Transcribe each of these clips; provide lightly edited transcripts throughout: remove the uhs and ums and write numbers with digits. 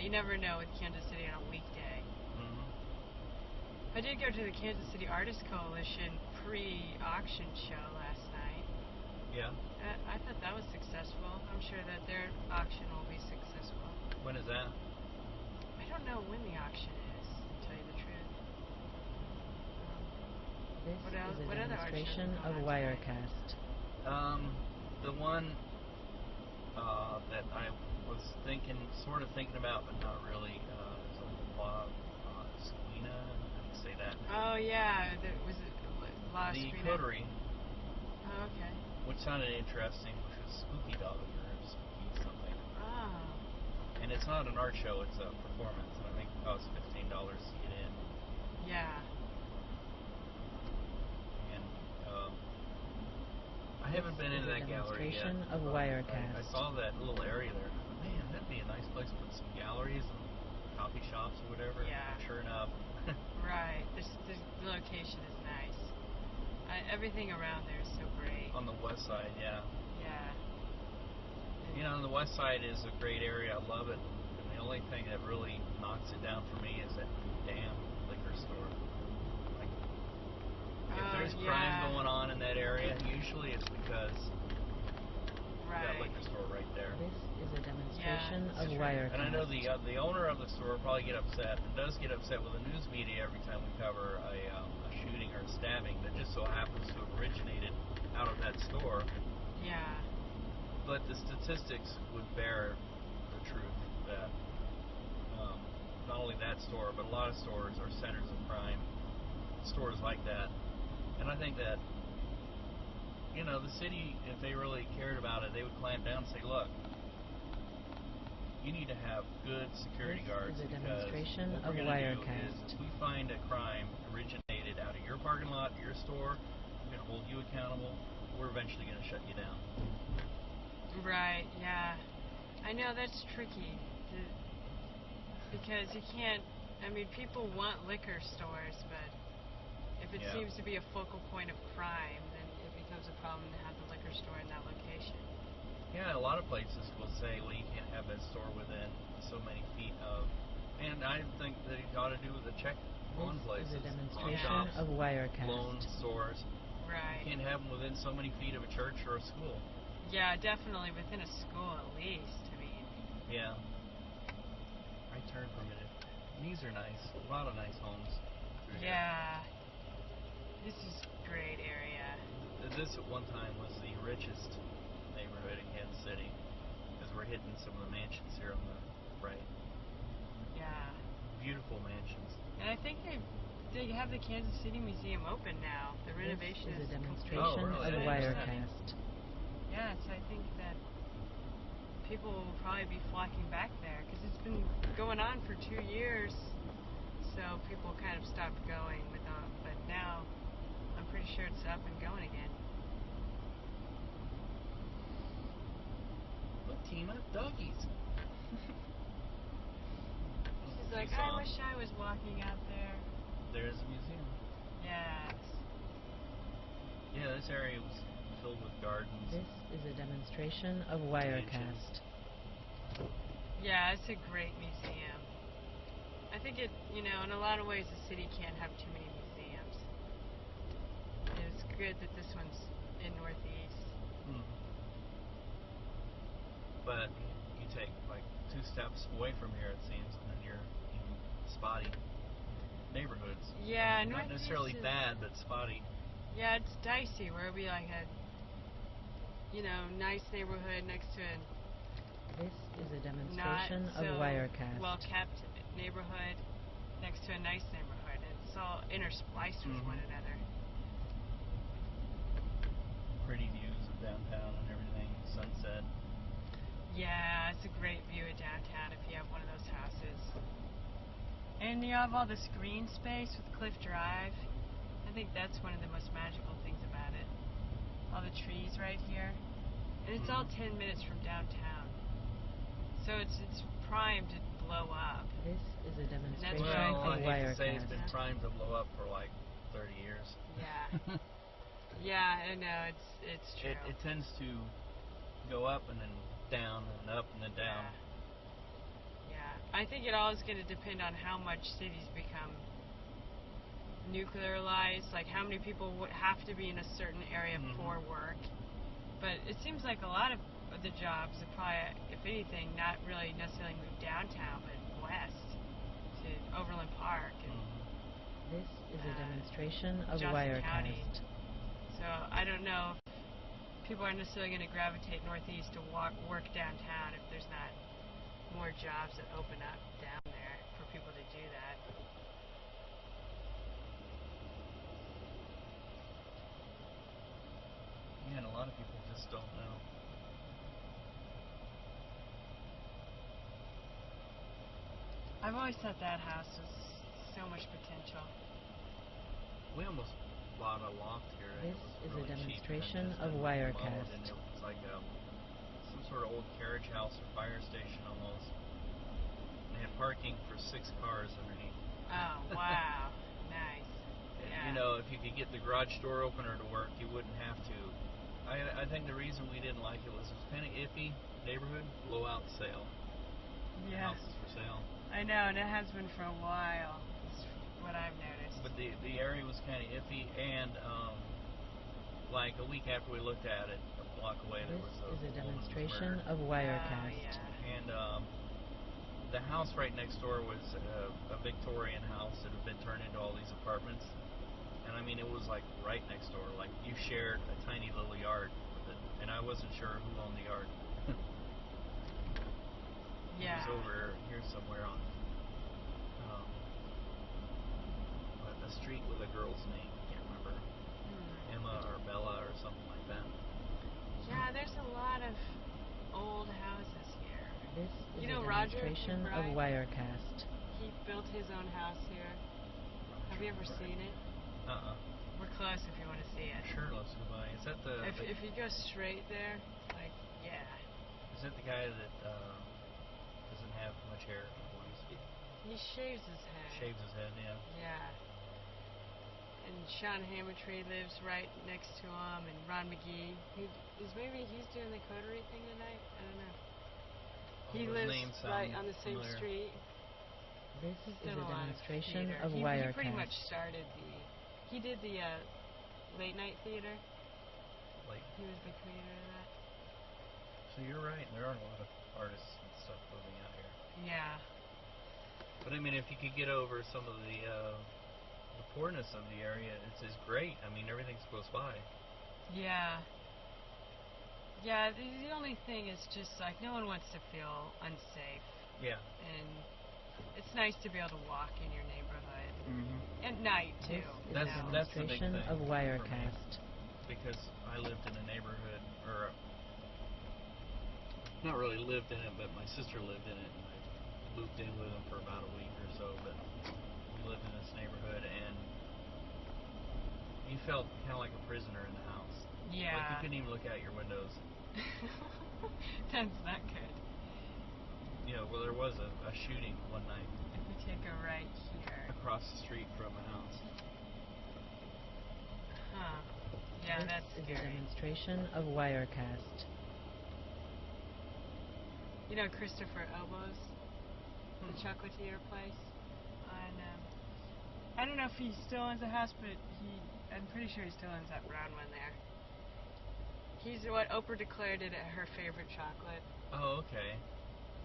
you never know with Kansas City on a weekday. I did go to the Kansas City Artists Coalition pre-auction show last night. Yeah. I thought that was successful. I'm sure that their auction will be successful. When is that? I don't know when the auction is, to tell you the truth. This What else? is a What other art shows demonstration are of going on tonight? Wirecast. The one that I was sort of thinking about, but not really, is a La Squina. I can say that. Oh yeah, was it La The Squina? Coterie, Oh, okay. which sounded interesting, which was Spooky Dog or Spooky something. Oh. And it's not an art show; it's a performance, and I think it costs $15 to get in. Yeah. And I haven't been into that gallery yet. Demonstration of but Wirecast. I saw that little area there. Man, that'd be a nice place to put some galleries and coffee shops or whatever. Yeah. Sure enough. Right. The location is nice. Everything around there is so great. On the west side, yeah. Yeah. You know, the west side is a great area. I love it. And the only thing that really knocks it down for me is that damn liquor store. Like, if there's crime going on in that area, usually it's because that liquor store right there. This is a demonstration Yeah, of true. Wirecast. And I know the owner of the store will probably get upset, and does get upset with the news media every time we cover a shooting or a stabbing that just so happens to have originated out of that store. Yeah. But the statistics would bear the truth that not only that store, but a lot of stores are centers of crime, stores like that. And I think that, you know, the city, if they really cared about it, they would clamp down and say, look, you need to have good security guards, This is a because demonstration what of we're going to do Wirecast. is if we find a crime originated out of your parking lot, your store, we're going to hold you accountable. We're eventually going to shut you down. Right, yeah. I know that's tricky. Because you can't, I mean, people want liquor stores, but if it seems to be a focal point of crime, then it becomes a problem to have the liquor store in that location. Yeah, a lot of places will say, well, you can't have that store within so many feet of, and I think that you ought to do the check on places, This is a on demonstration shops, of Wirecast. loan stores. Right. You can't have them within so many feet of a church or a school. Yeah, definitely within a school at least. I mean. Yeah. Right turn permitted. These are nice. A lot of nice homes. Yeah. This is a great area. This at one time was the richest neighborhood in Kansas City, because we're hitting some of the mansions here on the right. Yeah. Beautiful mansions. And I think they have the Kansas City Museum open now. The renovation This is a complete. demonstration really? of Wirecast. Yes, I think that people will probably be flocking back there because it's been going on for 2 years. So people kind of stopped going with them, but now I'm pretty sure it's up and going again. Look, Tina, doggies. She's like, I wish I was walking out there. There's a museum. Yes. Yeah, this area was filled with gardens. This is a demonstration of Wirecast. Yeah, it's a great museum. I think it, you know, in a lot of ways the city can't have too many museums. It's good that this one's in Northeast. But you take like 2 steps away from here, it seems, and then you're in spotty neighborhoods. Yeah, not Northeast necessarily is, bad, but spotty. Yeah, it's dicey where it'll be like a, you know, nice neighborhood next to a This is a not demonstration so of Wirecast. well-kept neighborhood next to a nice neighborhood. It's all interspliced with one another. Pretty views of downtown and everything, sunset. Yeah, it's a great view of downtown if you have one of those houses. And you have all this green space with Cliff Drive. I think that's one of the most magical things about it. All the trees right here. And it's all 10 minutes from downtown. So it's primed to blow up. This is a demonstration Well, of I hate to say it's Wirecast. been primed to blow up for like 30 years. Yeah. Yeah, I know, it's true. It tends to go up and then down and up and then down. Yeah. I think it all is going to depend on how much cities become nuclearized, like how many people would have to be in a certain area for work. But it seems like a lot of the jobs are probably, if anything, not really necessarily move downtown, but west to Overland Park and This is a demonstration of Johnson County. Wirecast. So I don't know if people are necessarily going to gravitate northeast to work downtown if there's not more jobs that open up down there for people to do that. Yeah, and a lot of people just don't know. I've always thought that house was so much potential. We almost bought a loft here. And This it was is a really demonstration cheap, and of just Wirecast. remodeled, and it was like some sort of old carriage house or fire station almost. They had parking for 6 cars underneath. Oh, wow. Nice. Yeah. You know, if you could get the garage door opener to work, you wouldn't have to. I think the reason we didn't like it was kind of iffy neighborhood, blowout sale. Yeah. Houses for sale. I know, and it has been for a while. Is what I've noticed. But the area was kind of iffy, and like a week after we looked at it, a block away there This was is a woman was demonstration murdered. of Wirecast. Oh, yeah. And the house right next door was a Victorian house that had been turned into all these apartments. And I mean, it was like right next door. Like you shared a tiny little yard with it, and I wasn't sure who owned the yard. Yeah. It was over here somewhere on a street with a girl's name. I can't remember. Emma or Bella or something like that. Yeah, there's a lot of old houses here. This is You a know Roger demonstration of McBride? Wirecast. He built his own house here. Have you ever seen it? We're close if you want to see it. Sure, let's go by. Is that the? If you go straight there, like, yeah. Is that the guy that doesn't have much hair? He shaves his head. Shaves his head, yeah. Yeah. And Sean Hammertree lives right next to him, and Ron McGee. Maybe he's doing the coterie thing tonight? I don't know. He All those lives names sound right on the same familiar. street. This He's is done a a lot demonstration of of theater. He pretty Wirecast. much started he did the late night theater. Like, He was the creator of that. so you're right. There are a lot of artists and stuff moving out here. Yeah. But I mean, if you could get over some of the poorness of the area, it's great. I mean, everything's close by. Yeah. Yeah, the only thing is just like no one wants to feel unsafe. Yeah. And it's nice to be able to walk in your neighborhood. Mm-hmm. At night, too. This is you know. a That's the big demonstration thing of for me. Wirecast. Because I lived in a neighborhood, or not really lived in it, but my sister lived in it, and I moved in with them for about a week or so. But we lived in this neighborhood, and you felt kind of like a prisoner in the house. Yeah. Like you couldn't even look out your windows. That's not good. You know, well, there was a shooting one night If we take a right here. across the street from a house. Huh. Yeah, This that's is a scary. demonstration of Wirecast. You know Christopher Elbows? The chocolatier place? I don't know if he still owns a house, but I'm pretty sure he still owns that brown one there. He's what Oprah declared it her favorite chocolate. Oh, okay.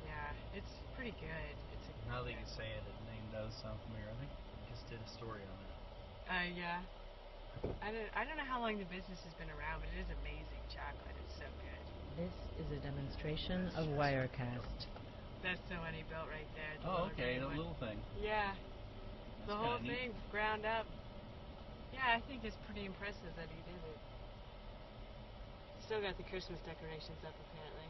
Yeah, it's pretty good. Now that you say it, the name does sound familiar. I think we just did a story on it. Yeah. I don't know how long the business has been around, but it is amazing chocolate. It's so good. This is a demonstration of Wirecast. That's the one he built right there. The Oh, little okay, green the one. little thing. Yeah. The That's whole kinda neat. thing, ground up. Yeah, I think it's pretty impressive that he did it. Still got the Christmas decorations up, apparently.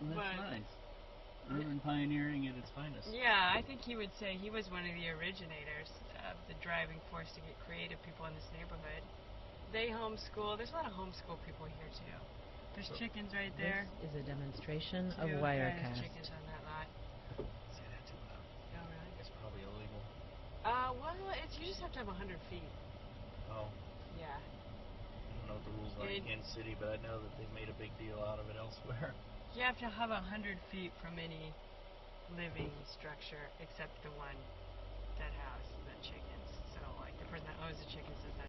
Well, that's But- nice. Urban pioneering at its finest. Yeah, I think he would say he was one of the originators of the driving force to get creative people in this neighborhood. They homeschool. There's a lot of homeschool people here, too. There's chickens right there. This is a demonstration of too. Yeah, there's chickens Wirecast. on that lot. Say that too loud. Oh, really? It's probably illegal. Well, you just have to have 100 feet. Oh, Yeah. I don't know what the rules are in And- Kansas City, but I know that they made a big deal out of it elsewhere. You have to have 100 feet from any living structure except the one dead house.